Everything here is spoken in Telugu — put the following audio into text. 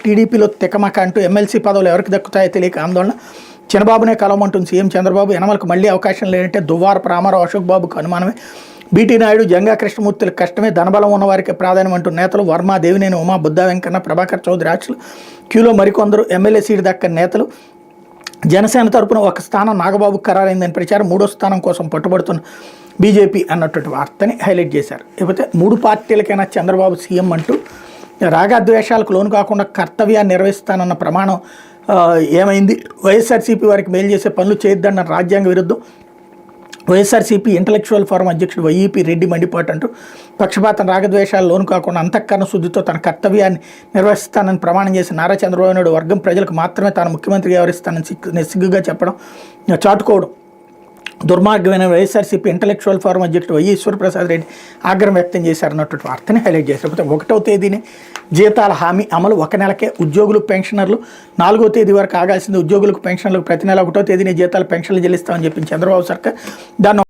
టీడీపీలో తికమక అంటూ ఎమ్మెల్సీ పదవులు ఎవరికి దక్కుతాయో తెలియక ఆందోళన. చంద్రబాబునే కలవమంటుంది సీఎం చంద్రబాబు. యనమలకు మళ్లీ అవకాశం లేదంటే దువ్వారపు రామారావు అశోక్ బాబుకు అనుమానమే. బీటీ నాయుడు జంగా కృష్ణమూర్తులకు కష్టమే, ధనబలం ఉన్నవారికి ప్రాధాన్యం అంటూ నేతలు. వర్మ, దేవినేని ఉమా, బుద్ధా వెంకన్న, ప్రభాకర్ చౌదరి ఆశలు. క్యూలో మరికొందరు ఎమ్మెల్యే సీటు దక్కని నేతలు. జనసేన తరపున ఒక స్థానం నాగబాబుకు ఖరారైందని ప్రచారం. 3వ స్థానం కోసం పట్టుబడుతున్న బీజేపీ అన్నటువంటి వార్తని హైలైట్ చేశారు. ఇకపోతే 3 పార్టీలకైనా చంద్రబాబు సీఎం అంటూ రాగద్వేషాలకు లోను కాకుండా కర్తవ్యాన్ని నిర్వహిస్తానన్న ప్రమాణం ఏమైంది? వైఎస్ఆర్సీపీ వారికి మేలు చేసే పనులు చేయొద్దన్న రాజ్యాంగ విరుద్ధం. వైఎస్ఆర్సీపీ ఇంటలెక్చువల్ ఫోరం అధ్యక్షుడు వైఈపీ రెడ్డి మండిపాటు అంటూ పక్షపాతం రాగద్వేషాలు లోను కాకుండా అంతఃకరణ శుద్ధితో తన కర్తవ్యాన్ని నిర్వహిస్తానని ప్రమాణం చేసి నారా చంద్రబాబు నాయుడు వర్గం ప్రజలకు మాత్రమే తాను ముఖ్యమంత్రిగా వ్యవహరిస్తానని సిగ్గుగా చెప్పడం, చాటుకోవడం దుర్మార్గమైన వైఎస్ఆర్సీపీ ఇంటలెక్చువల్ ఫోరం అధ్యక్షుడు వై ఈశ్వరప్రసాద్ రెడ్డి ఆగ్రహం వ్యక్తం చేశారన్నటువంటి వార్తని హైలైట్ చేశారు. 1వ తేదీనే జీతాల హామీ అమలు. 1 నెలకే ఉద్యోగులు, పెన్షనర్లు 4వ తేదీ వరకు ఆగాల్సింది. ఉద్యోగులకు, పెన్షనర్లకు ప్రతి నెల 1వ తేదీనే జీతాలు, పెన్షన్లు చెల్లిస్తామని చెప్పింది చంద్రబాబు సర్కార్. దాన్ని